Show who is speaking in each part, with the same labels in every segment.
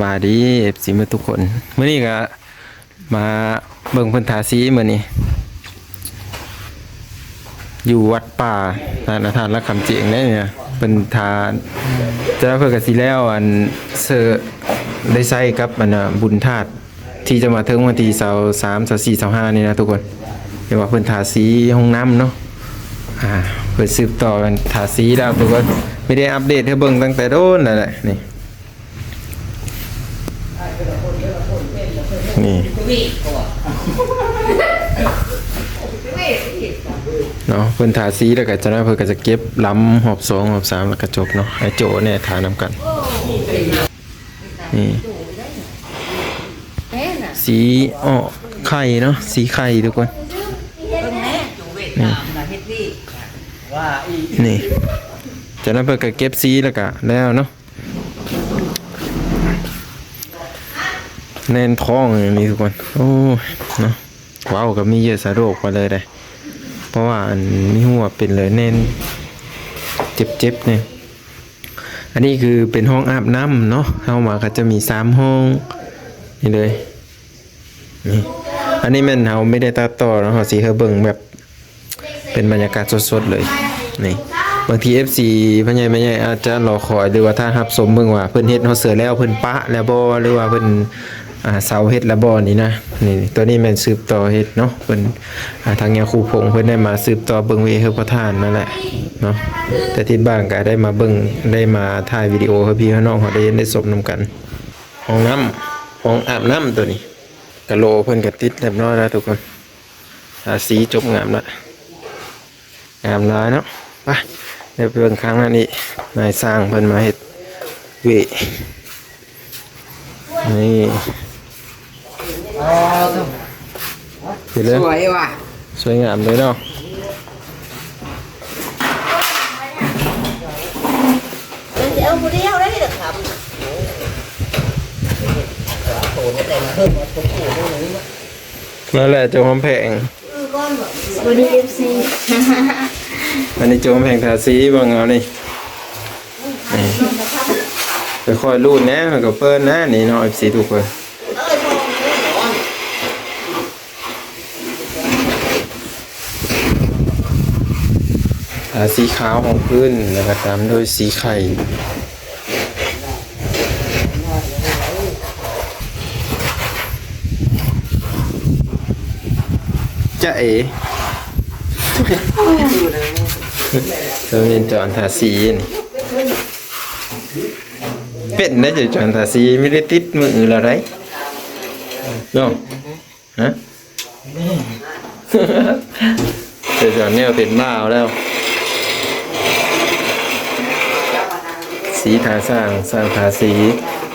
Speaker 1: บายดีเอฟซีมาทุกคนเมื่อนี้ก็มาเบิ่งเพิ่นทาสีมื้อนี้อยู่วัดป่าทานทานละคำเจียงเนี่ยเพิ่นทานจะเพิ่นก็สิแล้วอันเซอร์ได้ใช้กับอันบุญธาตุที่จะมาถึงวันที่23 24 25นี่นะทุกคนเดี๋ยวว่าเพิ่นทาสีห้องน้ำเนาะเพิ่นสืบต่อกันทาสีแล้วทุกคนไม่ได้อัปเดตให้เบิ่งตั้งแต่โดนนั่นแหละนี่เนาะเพิ่นทาสีแล้วก็จะนั้นเพิ่นก็จะเก็บล้ำหอบ2หอบ3แล้วก็จบเนาะไอ้โจเนี่ยทานำกันนี่สีอ้อไข่เนาะสีไข่ทุกคนนี่จากนั้นเพิ่นก็เก็บสีแล้วก็แล้วเนาะแน่นท้องอย่างนี้ทุกคนโอ้เนาะว้าวก็มีเยอะสะโรคมาเลยได้เพราะว่าอันนี้หัวเป็นเลยแน่นเจ็บเนี่ยอันนี้คือเป็นห้องอาบน้ำเนาะเข้ามาก็จะมี3ห้องนี่เลยนี่อันนี้มันเราไม่ได้ตัดต่อเนาะเราสีเฮเบิ่งแบบเป็นบรรยากาศสดๆเลยนี่บางที FC พ่อใหญ่แม่ใหญ่อาจจะรอคอยหรือว่าถ้ารับสมเบิ่งว่าเพิ่นเฮ็ดเฮาเสือแล้วเพิ่นปะแล้วบ่หรือว่าเพิ่นเสาเฮ็ดแล้วบ่นี่นะนี่ตัวนี้แม่นสืบต่อเฮ็ดเนาะเพิ่นทางแนวครูพงเพิ่นได้มาสืบต่อเบิ่งวิเฮาประทานนั่นแหละเนาะแต่ที่บ้านก็ได้มาเบิ่งได้มาถ่ายวิดีโอให้พี่น้องเขาได้เห็นได้ชมนํกันห้องน้ำห้องอาบน้ำตัวนี้กะโหลเพิ่นก็ติดเรียบร้อยแล้วทุกคนทาสีจบงามแล้วงามหลายเนาะไปในเรื่องครั้งนั้นนี่นายสร้างเพิ่นมาเฮ็ดวินี่สวยว่ะสวยงามเลยเนาะ
Speaker 2: จะเอาผู้เดียวได้หรอครับ
Speaker 1: นั่นแหละโจมแพง
Speaker 2: วันนี้FC
Speaker 1: อันนี้โจมแพงทาสีบางเอานี่ไปคอยรูดนะมันก็เปิ้ลนะนี่เนาะ FC ทุกคนสีขาวของพื้นแล้วก็ตามด้วยสีไข่จะเอ๋เราเรียนจอนทาสีนี่เป็นได้จะจอนทาสีไม่ได้ติดมือเราได้เนาะฮะจะจอนเนี่ยเป็นบ้าแล้วสีทาสร้างทาสี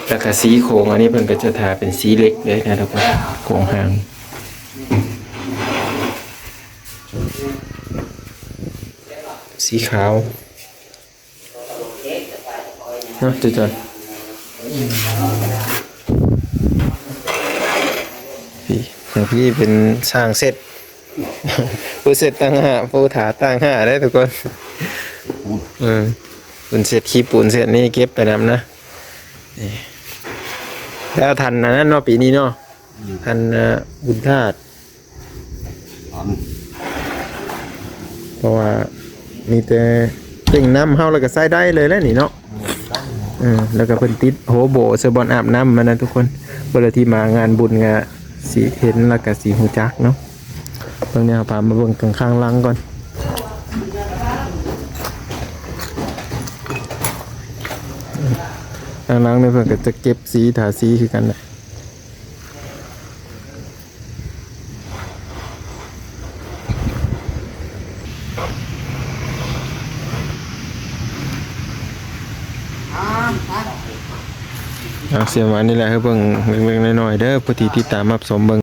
Speaker 1: แล้วก็สีโครงอันนี้เพิ่นก็จะทาเป็นสีเล็กเลยนะทุกคนโครงหางสีขาวเนาะจอนพี่เป็นสร้างเสร็จผู้เสร็จตั้งห้าผู้ถาตั้งห้าได้ทุกคนปูนเสร็จขี้ปูนเสร็จนี่เก็บไปนำนะแล้วทันนั้นเนาะปีนี้เนาะทันบุญธาตุเพราะว่ามีแต่เต่งน้ำเฮาแล้วก็ใส่ได้เลยแล้วนี่เนาะแล้วก็เพิ่นติดโหโบเซบอนอาบน้ำมานะทุกคนเวลาที่มางานบุญงานสีเห็นแล้วก็สีหูจักเนาะตรงนี้พามาเบิ่งตรงข้างล่างก่อนข้างล่างเนี่ยเพิ่นก็จะเก็บสีทาสีคือกันแหละเสียวันนี่แหละให้เบิ่งเล็กๆน้อยๆเด้อผู้ที่ตามรับชมเบิ่ง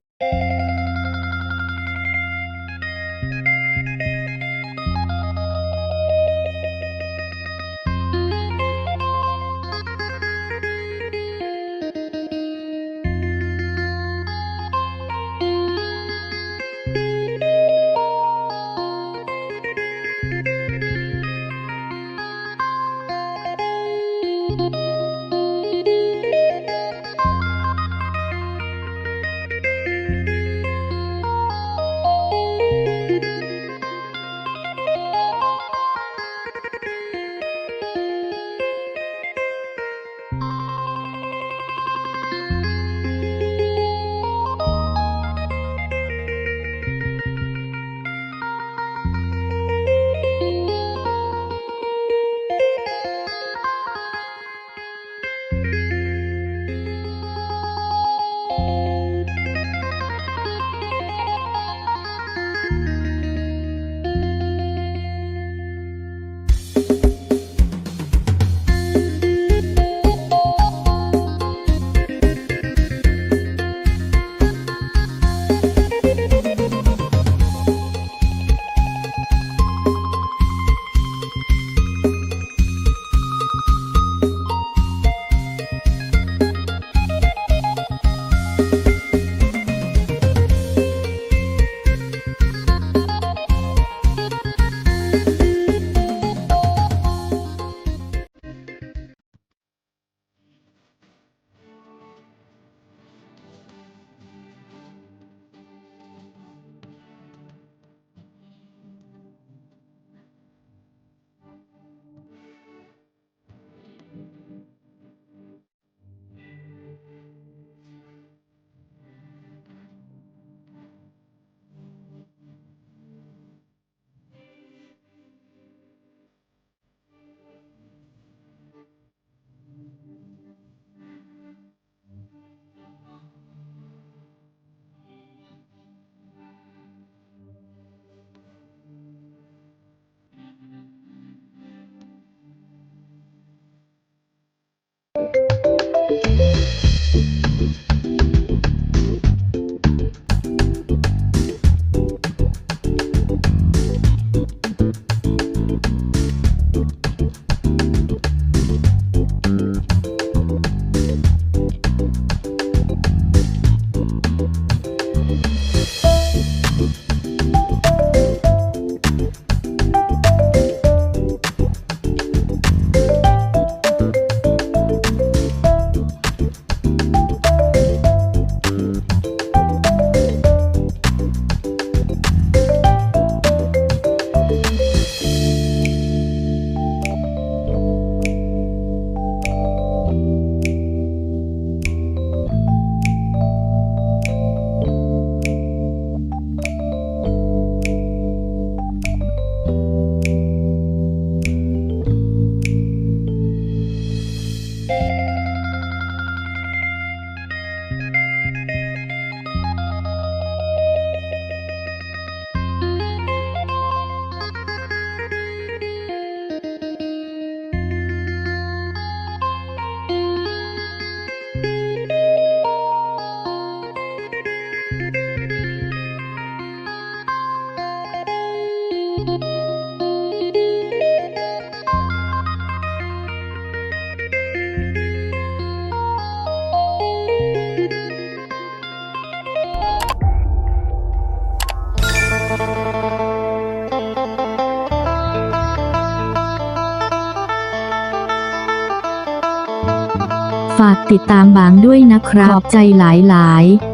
Speaker 3: ฝากติดตามบางด้วยนะครับขอบใจหลายๆ